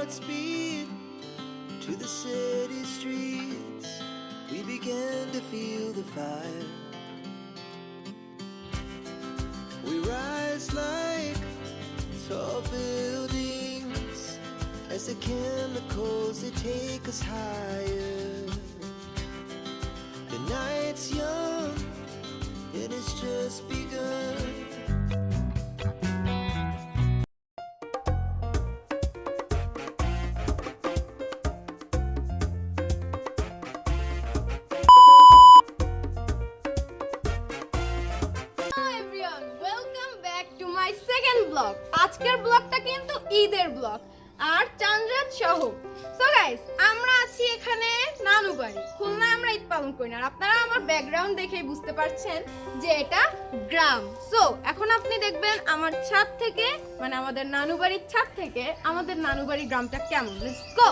Godspeed to the city streets. We began to feel the fire. We rise like tall buildings as the chemicals they take us higher. The night's young and it's just begun. আজকের ব্লগটা কিন্তু ঈদের blog আর চাঁদরাত সহ। So guys, আমরা আছি এখানে নানু বাড়ি। খুলনায় আমরা ঈদ পালন করি না, আর আপনারা আমার ব্যাকগ্রাউন্ড দেখেই বুঝতে পারছেন যে এটা গ্রাম। সো এখন আপনি দেখবেন আমার ছাদ থেকে, মানে আমাদের নানু বাড়ির ছাদ থেকে আমাদের নানু বাড়ির গ্রামটা কেমন। Let's go.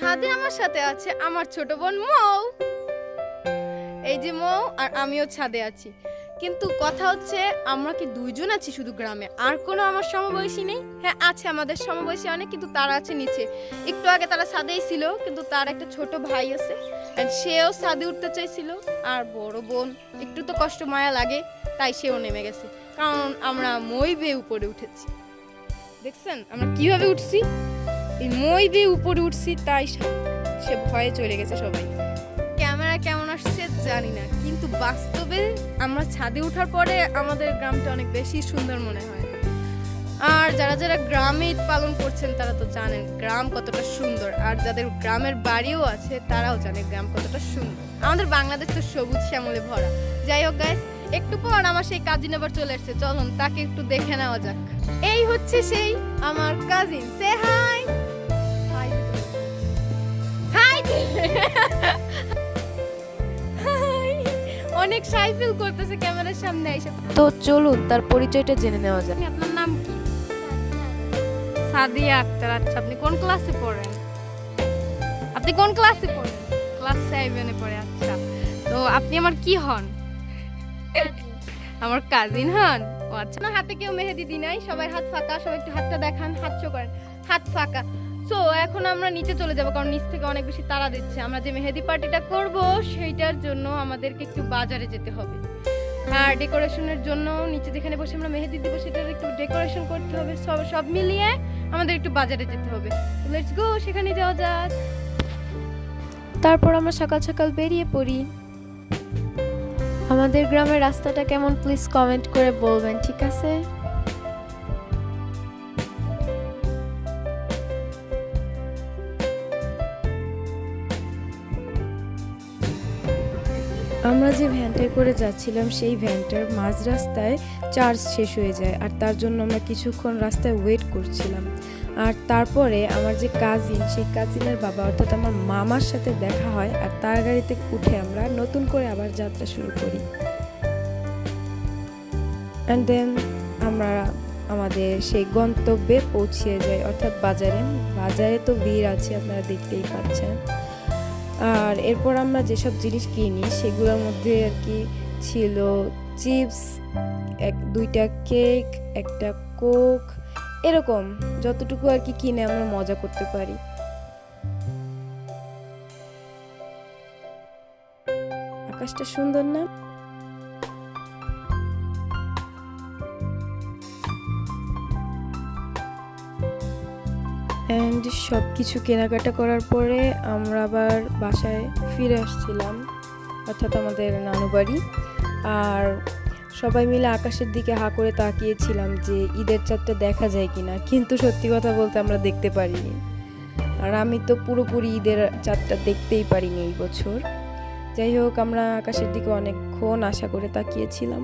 ছাদে আমার সাথে আছে আমার ছোট বোন মৌ। এই যে মৌ আর আমিও ছাদে আছি, কিন্তু কথা হচ্ছে আমরা কি দুইজন আছি শুধু গ্রামে, আর কোনো আমার সমবয়সী নেই? হ্যাঁ আছে, আমাদের সমবয়সী অনেক, কিন্তু তারা আছে নিচে। একটু আগে তারা ছাদেই ছিল, কিন্তু তার একটা ছোট ভাই আছে, সেও ছাদে উঠতে চাইছিল। আর বড় বোন একটু তো কষ্ট মায়া লাগে, তাই সেও নেমে গেছে, কারণ আমরা মই বেয়ে উপরে উঠেছি। দেখছেন আমরা কিভাবে উঠছি, এই মই বেয়ে উপরে উঠছি, তাই সে ভয়ে চলে গেছে সবাই। ক্যামেরা কেমন আসছে জানি না, কিন্তু বাস্তবে আমরা ছাদে ওঠার পরে আমাদের গ্রামটা অনেক বেশি সুন্দর মনে হয়। আর যারা যারা গ্রামে ঈদ পালন করছেন তারা তো জানেন গ্রাম কতটা সুন্দর, আর যাদের গ্রামের বাড়িও আছে তারাও জানে গ্রাম কতটা সুন্দর। আমাদের বাংলাদেশ তো সবুজ শ্যামলে ভরা। যাই হোক গাইস, একটু পর আমার সেই কাজিন আবার চলে আসছে, চলুন তাকে একটু দেখে নেওয়া যাক। এই হচ্ছে সেই আমার কাজিন। সে হাই হাই হাই। অনেক শাই ফিল করতেছে ক্যামেরার সামনে এসে। তো চলুন তার পরিচয়টা জেনে নেওয়া যাক। আপনার নাম কি? সাদিয়া আক্তার। আচ্ছা, আপনি কোন ক্লাসে পড়েন? আপনি কোন ক্লাসে পড়েন? ক্লাস 7 এ পড়ে। আচ্ছা, তো আপনি আমার কি হন? আমার কাজিন হন। ও আচ্ছা। না, হাতে কেউ মেহেদি দি নাই, সবাই হাত ফাঁকা। সবাই একটু হাতটা দেখান, হাত শো করেন, হাত ফাঁকা। সো এখন আমরা নিচে চলে যাব, কারণ নিচ থেকে অনেক বেশি তাড়া দিচ্ছে। আমরা যে মেহেদি পার্টিটা করব সেইটার জন্য আমাদেরকে একটু বাজারে যেতে হবে, আর ডেকোরেশনের জন্য নিচে যেখানে বসে আমরা মেহেদি দিব সেটার একটু ডেকোরেশন করতে হবে। সব মিলিয়ে আমাদের একটু বাজারে যেতে হবে। লেটস গো, সেখানে যাওয়া যাক। তারপর আমরা সকাল সকাল বেরিয়ে পড়ি। আমাদের গ্রামের রাস্তাটা কেমন প্লিজ কমেন্ট করে বলবেন, ঠিক আছে? আমরা যে ভ্যানটায় করে যাচ্ছিলাম সেই ভ্যানটার মাঝ রাস্তায় চার্জ শেষ হয়ে যায়, আর তার জন্য আমরা কিছুক্ষণ রাস্তায় ওয়েট করছিলাম। আর তারপরে আমার যে কাজিন, সেই কাজিনের বাবা অর্থাৎ আমার মামার সাথে দেখা হয়, আর তার গাড়িতে উঠে আমরা নতুন করে আবার যাত্রা শুরু করি। অ্যান্ড দেন আমরা আমাদের সেই গন্তব্যে পৌঁছে যাই, অর্থাৎ বাজারে। বাজারে তো ভিড় আছে, আপনারা দেখতেই পাচ্ছেন। আর এরপর আমরা যেসব জিনিস কিনি সেগুলোর মধ্যে আর কি ছিল চিপস, 2টা কেক, একটা কোক, এরকম যতটুকু আর কি কিনে আমরা মজা করতে পারি। আকাশটা সুন্দর না? অ্যান্ড সব কিছু কেনাকাটা করার পরে আমরা আবার বাসায় ফিরে আসছিলাম, অর্থাৎ আমাদের নানু বাড়ি। আর সবাই মিলে আকাশের দিকে হা করে তাকিয়েছিলাম যে ঈদের চাঁদটা দেখা যায় কিনা, কিন্তু সত্যি কথা বলতে আমরা দেখতে পারিনি। আর আমি তো পুরোপুরি ঈদের চাঁদটা দেখতেই পারিনি এই বছর। যাই হোক, আমরা আকাশের দিকে অনেকক্ষণ আশা করে তাকিয়েছিলাম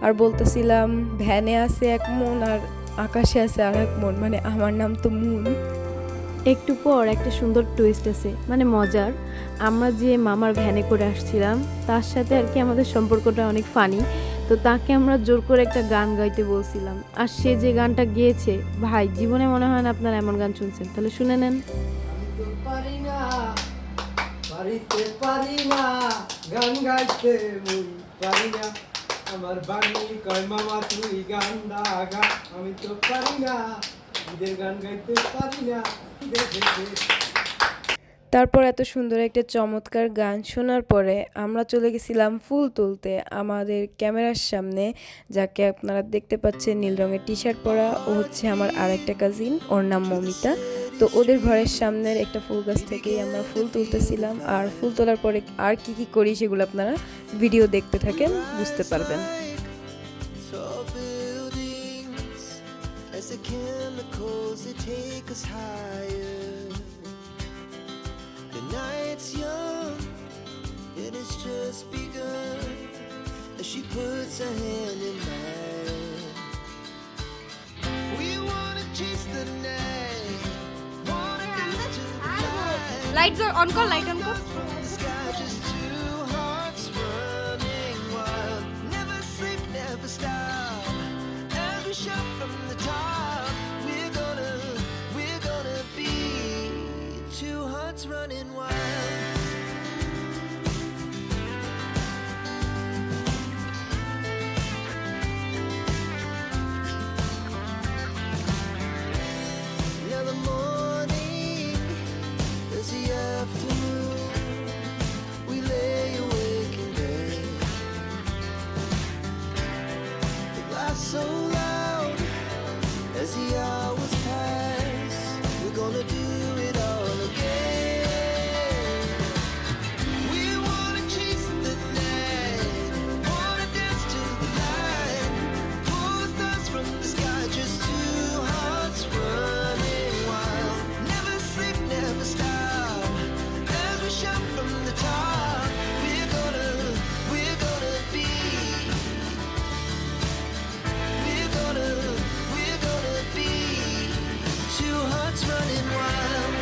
আর বলতেছিলাম ভ্যানে আছে এক মন আর আকাশে আছে আর এক মন, মানে আমার নাম তো মুন। একটু পর একটা সুন্দর টুইস্ট আছে, মানে মজার। আমরা যে মামার ভ্যানে করে আসছিলাম তার সাথে আর কি আমাদের সম্পর্কটা অনেক ফানি। তো তাকে আমরা জোর করে একটা গান গাইতে বলছিলাম, আর সে যে গানটা গেয়েছে, ভাই জীবনে মনে হয় না আপনারা এমন গান শুনছেন, তাহলে শুনে নেন। আমি তো পারি না, পারিতে পারি না, গান গাইতে মুই পারি না, আমার বাণী কয় মামা তুই গান গা, আমি তো পারি না, ঈদের গান গাইতে পারি না, দেখে তারপর এত সুন্দর একটা চমৎকার গান শোনার পরে আমরা চলে গেছিলাম ফুল তুলতে আমাদের ক্যামেরার সামনে। যাকে আপনারা দেখতে পাচ্ছেন নীল রঙের টি শার্ট পরা, ও হচ্ছে আমার আরেকটা কাজিন, ওর নাম মমিতা। তো ওদের ঘরের সামনের একটা ফুল গাছ থেকেই আমরা ফুল তুলতেছিলাম, আর ফুল তোলার পরে আর কি কি করি সেগুলো আপনারা ভিডিও দেখতে থাকেন, বুঝতে পারবেন। Tall buildings, as the chemicals they take us higher. The night's young, and it's just begun. As she puts her hand in mine, we wanna chase the night, wanna dance to the light. Light on কর, light on কর। From the sky, just two hearts running wild. Never sleep, never stop. As we shout from the top, we're gonna be two hearts running wild. Now the morning is the afternoon. We lay awake in bed. The glass so loud as the hours pass. We're gonna do it all again. We wanna chase the night, wanna dance to the light. Pull the stars from the sky, just two hearts running wild. Never sleep, never stop. As we shout from the top, we're gonna be, we're gonna be two hearts running wild.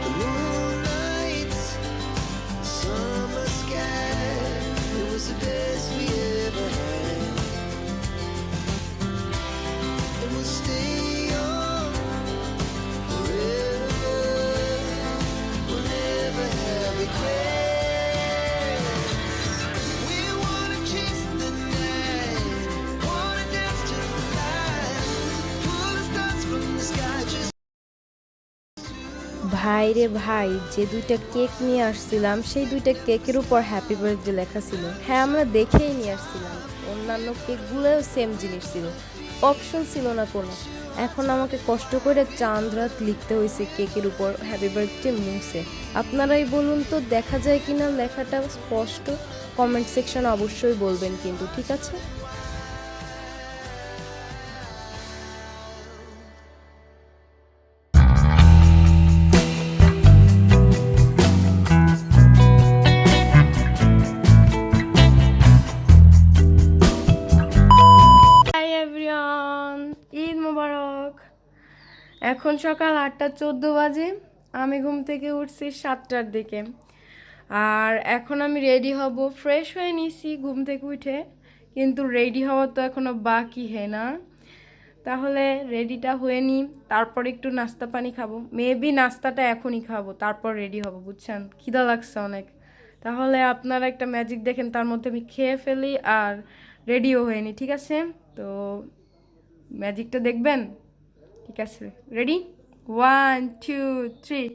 The moonlights, summer sky, it was the best we ever had. And we'll stay young forever. We'll never have regrets. We wanna chase the night, wanna dance to the light. Pull the stars from the sky, just ভাই রে ভাই, যে দুইটা cake নিয়ে আসছিলাম সেই দুইটা কেকের উপর হ্যাপি বার্থডে লেখা ছিল। হ্যাঁ, আমরা দেখেই নিয়ে আসছিলাম, অন্যান্য কেকগুলোও সেম জিনিস ছিল, অপশন ছিল না কোনো। এখন আমাকে কষ্ট করে চাঁদ রাত লিখতে হয়েছে কেকের উপর হ্যাপি বার্থডে মুছে। আপনারাই বলুন তো দেখা যায় কিনা লেখাটা স্পষ্ট, কমেন্ট সেকশনে অবশ্যই বলবেন কিন্তু, ঠিক আছে? হাই এভরিওয়ান, ঈদ মোবারক। এখন সকাল 8:14 বাজে, আমি ঘুম থেকে উঠছি 7টার দিকে। আর এখন আমি রেডি হব, ফ্রেশ হয়ে নিছি ঘুম থেকে উঠে, কিন্তু রেডি হওয়া তো এখনো বাকি হয় না। তাহলে রেডিটা হয়ে নিই, তারপর একটু নাস্তা পানি খাবো। মেবি নাস্তাটা এখনই খাবো, তারপর রেডি হব, বুঝছেন? খিদা লাগছে অনেক। তাহলে আপনারা একটা ম্যাজিক দেখেন, তার মধ্যে আমি খেয়ে ফেলি আর রেডিও হয়ে নিই, ঠিক আছে? তো ম্যাজিকটা দেখবেন, ঠিক আছে? রেডি, 1 2 3